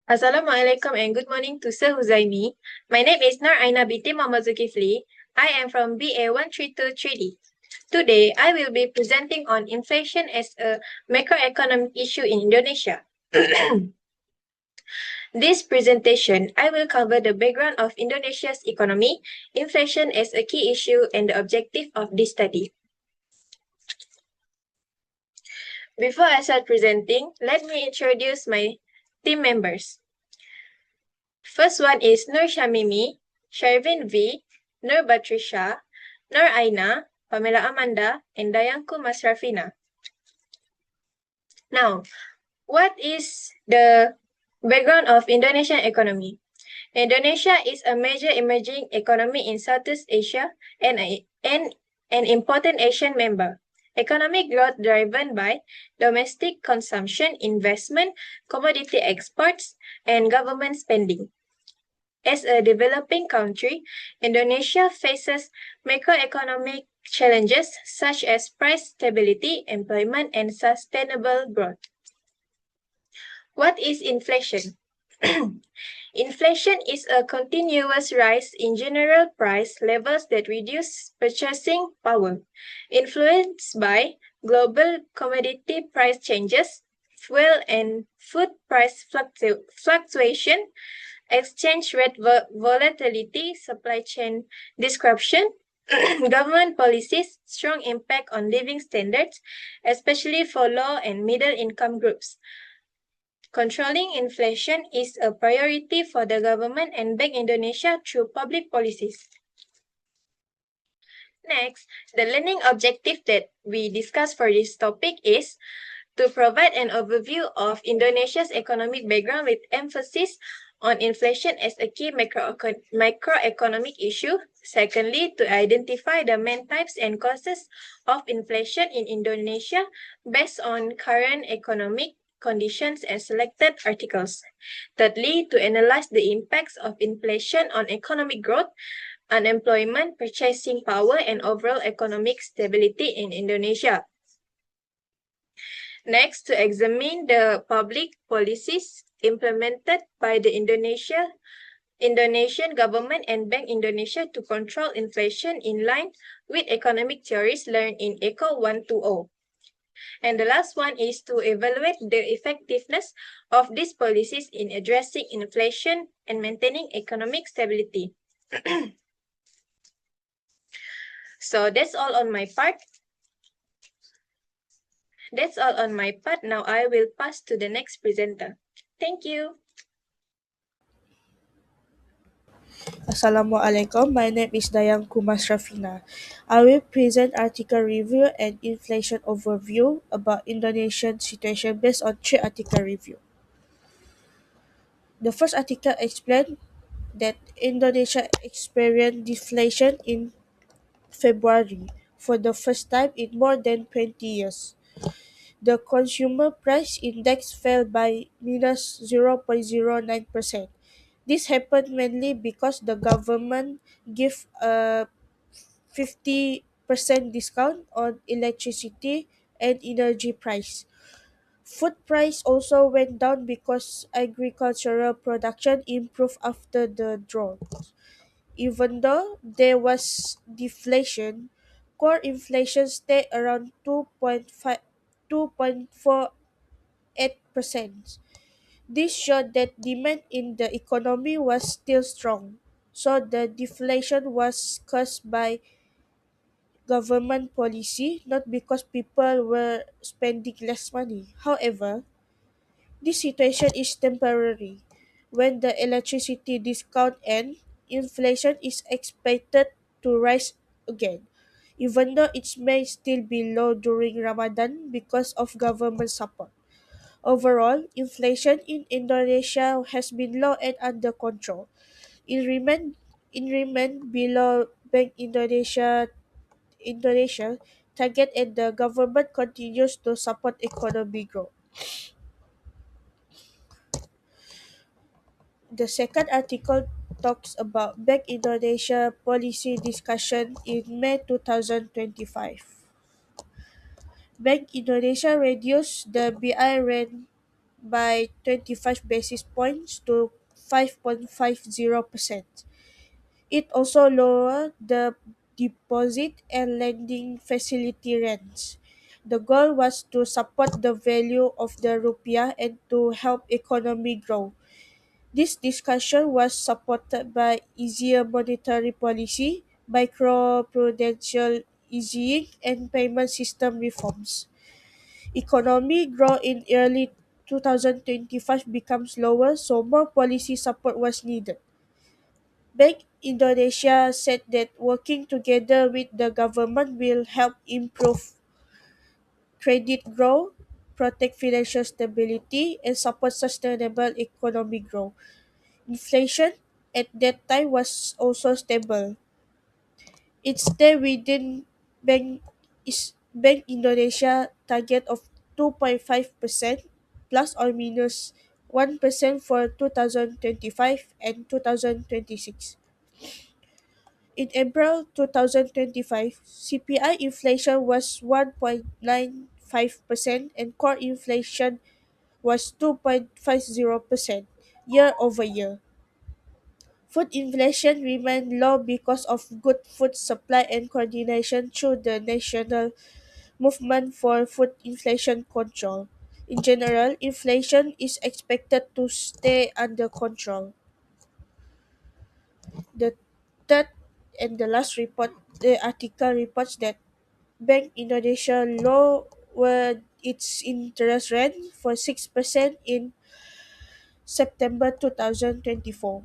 Assalamualaikum and good morning to Sir Huzaimi. My name is Nur Aina binti Muhammad ZULKIFLEE. I am from BA1323D. Today, I will be presenting on inflation as a macroeconomic issue in Indonesia. This presentation, I will cover the background of Indonesia's economy, inflation as a key issue, and the objective of this study. Before I start presenting, let me introduce my team members. First one is Nur Syammimi, CHERVINE V, Nur Batrisha, Nur AINAA, Pamela Amanda, and DAYANGKU MASRAFIENA. Now, what is the background of Indonesian economy? Indonesia is a major emerging economy in Southeast Asia and an important Asian member. Economic growth driven by domestic consumption, investment, commodity exports, and government spending. As a developing country, Indonesia faces macroeconomic challenges such as price stability, employment, and sustainable growth. What is inflation? Inflation is a continuous rise in general price levels that reduce purchasing power, influenced by global commodity price changes, fuel and food price fluctuation, exchange rate volatility, supply chain disruption, government policies, strong impact on living standards, especially for low and middle income groups. Controlling inflation is a priority for the government and Bank Indonesia through public policies. Next, the learning objective that we discussed for this topic is to provide an overview of Indonesia's economic background with emphasis on inflation as a key macroeconomic issue. Secondly, to identify the main types and causes of inflation in Indonesia based on current economic conditions and selected articles. Thirdly, to analyze the impacts of inflation on economic growth, unemployment, purchasing power, and overall economic stability in Indonesia. Next, to examine the public policies implemented by the Indonesian government and Bank Indonesia to control inflation in line with economic theories learned in ECO 120. And the last one is to evaluate the effectiveness of these policies in addressing inflation and maintaining economic stability. So that's all on my part. Now I will pass to the next presenter. Thank you. Assalamualaikum, my name is DayangkU Masrafina. I will present article review and inflation overview about Indonesian situation based on 3 article review. The first article explained that Indonesia experienced deflation in February for the first time in more than 20 years. The consumer price index fell by minus 0.09%. This happened mainly because the government gave a 50% discount on electricity and energy price. Food price also went down because agricultural production improved after the drought. Even though there was deflation, core inflation stayed around 2.48%. This showed that demand in the economy was still strong, so the deflation was caused by government policy, not because people were spending less money. However, this situation is temporary. When the electricity discount ends, inflation is expected to rise again, even though it may still be low during Ramadan because of government support. Overall, inflation in Indonesia has been low and under control. It remained below Bank Indonesia target, and the government continues to support economic growth. The second article talks about Bank Indonesia policy discussion in May 2025. Bank Indonesia reduced the BI rate by 25 basis points to 5.50%. It also lowered the deposit and lending facility rates. The goal was to support the value of the rupiah and to help economy grow. This discussion was supported by easier monetary policy, microprudential easing, and payment system reforms. Economy growth in early 2025 becomes lower, so more policy support was needed. Bank Indonesia said that working together with the government will help improve credit growth, protect financial stability, and support sustainable economic growth. Inflation at that time was also stable. It stayed within Bank Indonesia target of 2.5% plus or minus 1% for 2025 and 2026. In April 2025, CPI inflation was 1.95% and core inflation was 2.50% year over year. Food inflation remained low because of good food supply and coordination through the national movement for food inflation control. In general, inflation is expected to stay under control. The third and the last report, the article reports that Bank Indonesia lowered its interest rate for 6% in September 2024.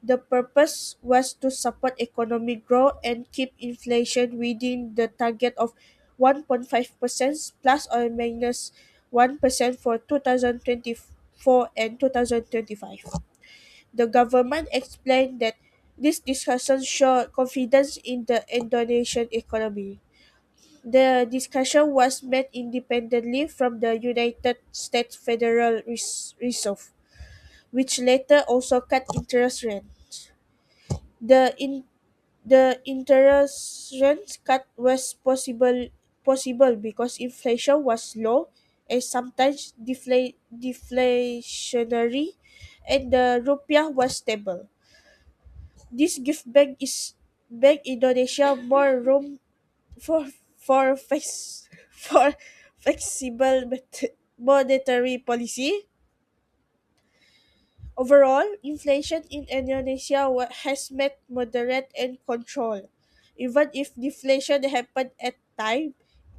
The purpose was to support economic growth and keep inflation within the target of 1.5% plus or minus 1% for 2024 and 2025. The government explained that this discussion showed confidence in the Indonesian economy. The discussion was made independently from the United States Federal Reserve, which later also cut interest rates. The in the interest rate cut was possible because inflation was low and sometimes deflationary, and the rupiah was stable. This gives Bank Indonesia more room for for flexible monetary policy. Overall, inflation in Indonesia has met moderate and control. Even if deflation happened at time,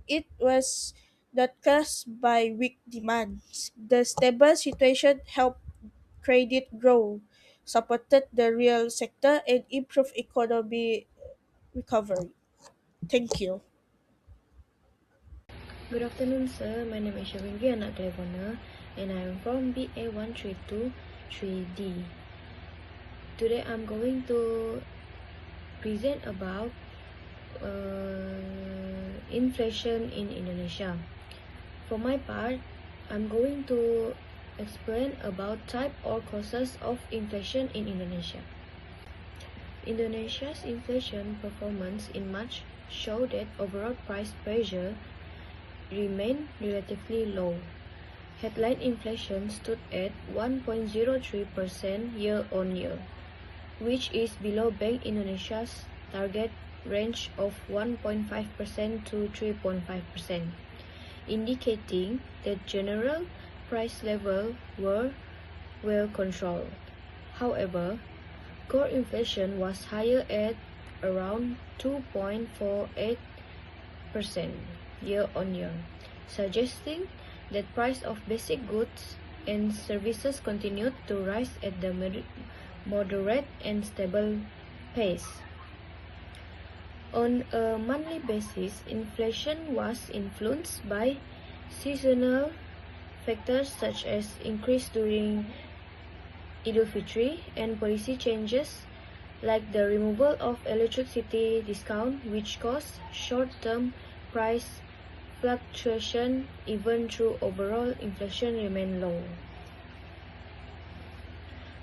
it was not caused by weak demand. The stable situation helped credit grow, supported the real sector, and improved economy recovery. Thank you. Good afternoon, sir. My name is Syammimi, ANAK CLAYVONNER, and I am from BA1323D. Today, I'm going to present about inflation in Indonesia. For my part, I'm going to explain about type or causes of inflation in Indonesia. Indonesia's inflation performance in March showed that overall price pressure remained relatively low. Headline inflation stood at 1.03% year-on-year, which is below Bank Indonesia's target range of 1.5% to 3.5%, indicating that general price levels were well controlled. However, core inflation was higher at around 2.48% year-on-year, suggesting that price of basic goods and services continued to rise at the moderate and stable pace. On a monthly basis, inflation was influenced by seasonal factors such as increase during Idul Fitri and policy changes like the removal of electricity discount, which caused short-term price fluctuation even though overall inflation remained low.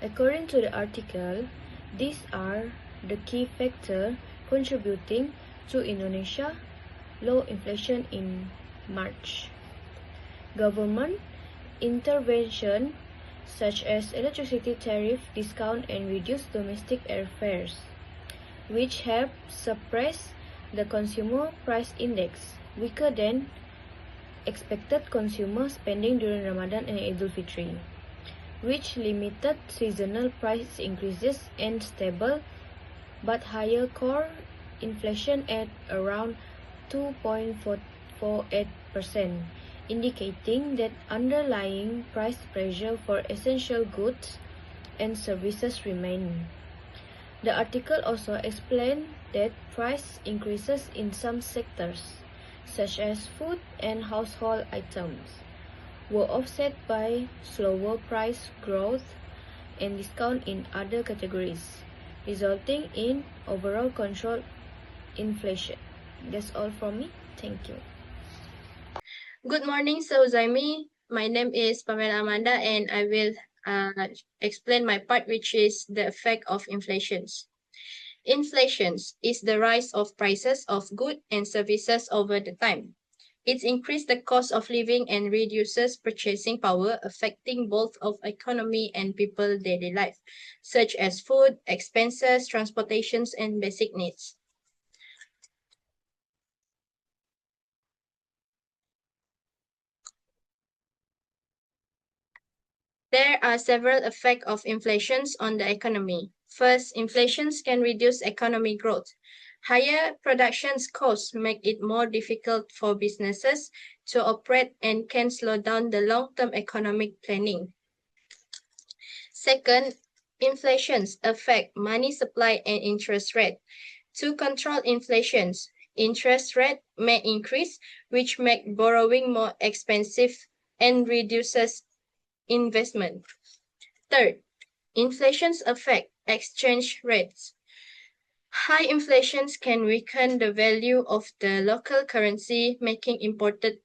According to the article, these are the key factors contributing to Indonesia low inflation in March. Government intervention such as electricity tariff discount and reduced domestic airfares, which help suppress the consumer price index, weaker than expected consumer spending during Ramadan and Idul Fitri, which limited seasonal price increases and stable but higher core inflation at around 2.48%, indicating that underlying price pressure for essential goods and services remain. The article also explained that price increases in some sectors, such as food and household items, were offset by slower price growth and discount in other categories, resulting in overall controlled inflation. That's all from me. Thank you. Good morning, Syammimi. My name is Pamela Amanda, and I will explain my part, which is the effect of inflations. Inflations is the rise of prices of goods and services over the time. It increases the cost of living and reduces purchasing power, affecting both of economy and people daily life, such as food, expenses, transportations, and basic needs. There are several effects of inflations on the economy. First, inflations can reduce economic growth. Higher production costs make it more difficult for businesses to operate and can slow down the long-term economic planning. Second, inflations affect money supply and interest rate. To control inflations, interest rate may increase, which make borrowing more expensive and reduces investment. Third, inflations affect exchange rates. High inflations can weaken the value of the local currency, making imported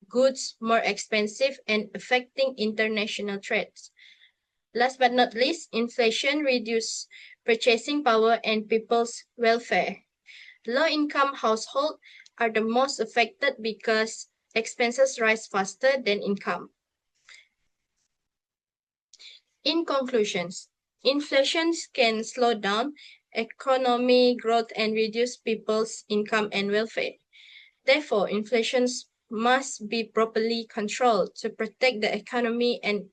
goods more expensive and affecting international trades. Last but not least, inflation reduces purchasing power and people's welfare. Low-income households are the most affected because expenses rise faster than income. In conclusions, inflation can slow down economic growth and reduce people's income and welfare. Therefore, inflation must be properly controlled to protect the economy and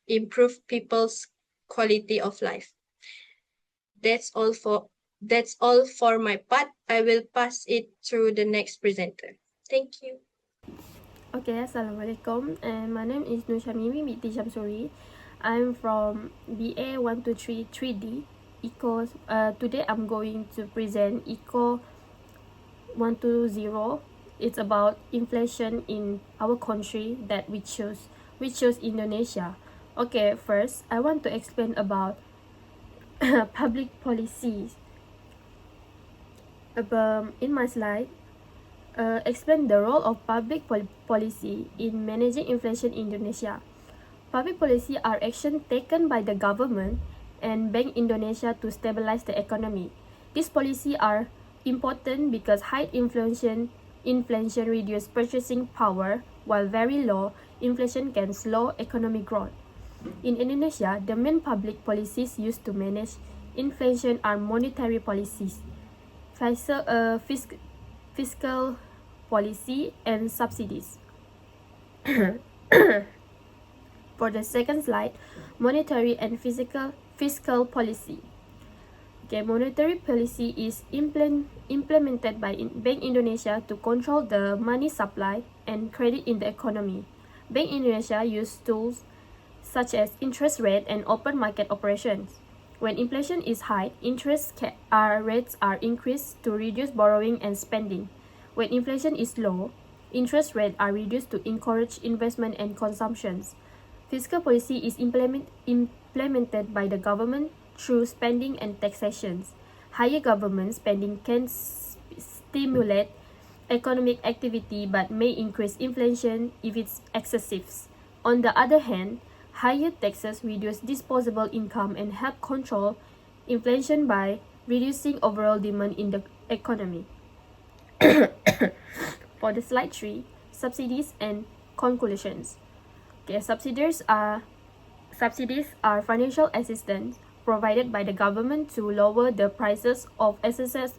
improve people's quality of life. That's all for my part. I will pass it to the next presenter. Thank you. Okay, Assalamualaikum, and my name is Syammimi binti Syammsuri. I'm from BA 123 3D Eco. Today I'm going to present Eco 120. It's about inflation in our country that we chose Indonesia. Okay, first I want to explain about public policies. In my slide, explain the role of public policy in managing inflation in Indonesia. Public policy are actions taken by the government and Bank Indonesia to stabilize the economy. These policies are important because high inflation reduces purchasing power, while very low inflation can slow economic growth. In Indonesia, the main public policies used to manage inflation are monetary policies, fiscal policy, and subsidies. For the second slide, monetary and fiscal policy. Okay, monetary policy is implemented by Bank Indonesia to control the money supply and credit in the economy. Bank Indonesia uses tools such as interest rate and open market operations. When inflation is high, interest rates are increased to reduce borrowing and spending. When inflation is low, interest rates are reduced to encourage investment and consumptions. Fiscal policy is implemented by the government through spending and taxations. Higher government spending can stimulate economic activity but may increase inflation if it's excessive. On the other hand, higher taxes reduce disposable income and help control inflation by reducing overall demand in the economy. For the slide 3, subsidies and conclusions. Okay, subsidies are financial assistance provided by the government to lower the prices of essential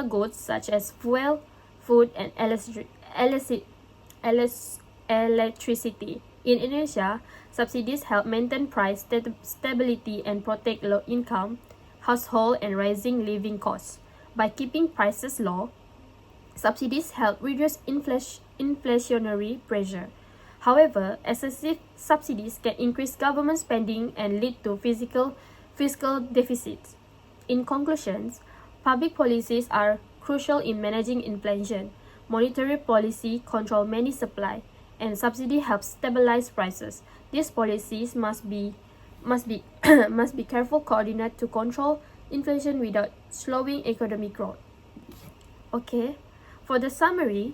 goods such as fuel, food, and electricity. In Indonesia, subsidies help maintain price stability and protect low-income households and rising living costs. By keeping prices low, subsidies help reduce inflationary pressure. However, excessive subsidies can increase government spending and lead to fiscal deficits. In conclusions, public policies are crucial in managing inflation. Monetary policy control money supply, and subsidy helps stabilize prices. These policies must be careful coordinated to control inflation without slowing economic growth. Okay, for the summary,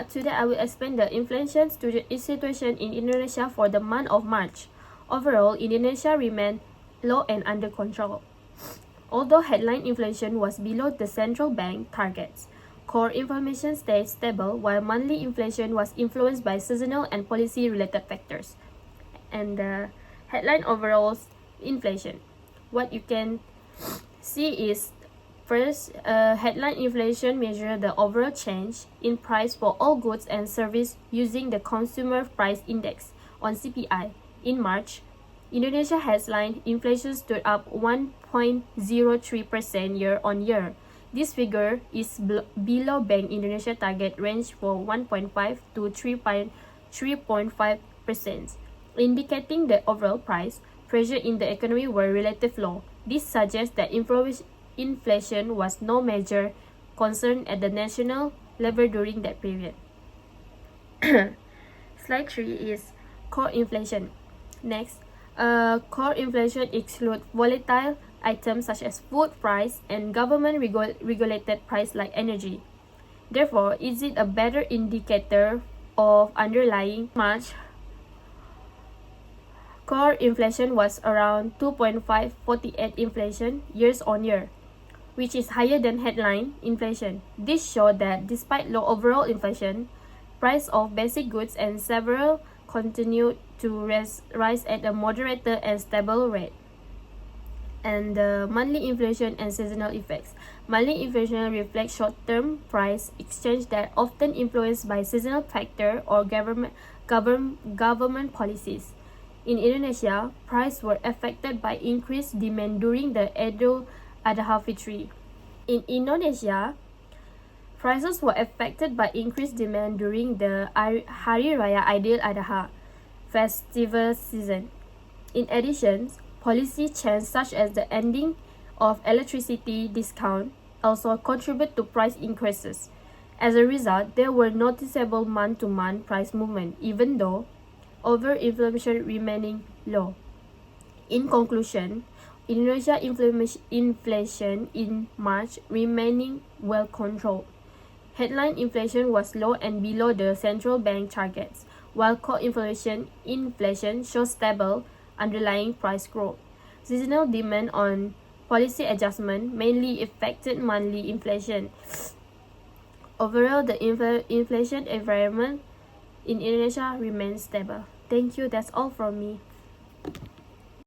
today I will explain the inflation situation in Indonesia for the month of March. Overall, Indonesia remained low and under control. Although headline inflation was below the central bank targets, core inflation stayed stable while monthly inflation was influenced by seasonal and policy-related factors. And the headline overall inflation. What you can see is first, headline inflation measures the overall change in price for all goods and services using the Consumer Price Index on CPI. In March, Indonesia headline inflation stood up 1.03% year-on-year. This figure is below Bank Indonesia target range for 1.5 to 3.5%, indicating that overall price pressure in the economy were relatively low. This suggests that inflation was no major concern at the national level during that period. Slide 3 is core inflation. Next, core inflation excludes volatile items such as food price and government regulated price like energy. Therefore, is it a better indicator of underlying March? Core inflation was around 2.548 inflation years on year, which is higher than headline inflation. This showed that despite low overall inflation, price of basic goods and several continued to rise at a moderate and stable rate. And the monthly inflation and seasonal effects. Monthly inflation reflects short-term price exchange that often influenced by seasonal factor or government policies. In Indonesia, prices were affected by increased demand during the Idul Adha Fitri. In Indonesia, prices were affected by increased demand during the Hari Raya Idul Adha festival season. In addition, policy changes such as the ending of electricity discount also contribute to price increases. As a result, there were noticeable month-to-month price movement, even though over inflation remaining low. In conclusion, Indonesia inflation in March remaining well controlled. Headline inflation was low and below the central bank targets, while core inflation shows stable underlying price growth. Seasonal demand on policy adjustment mainly affected monthly inflation. Overall, the inflation environment in Indonesia remains stable. Thank you. That's all from me.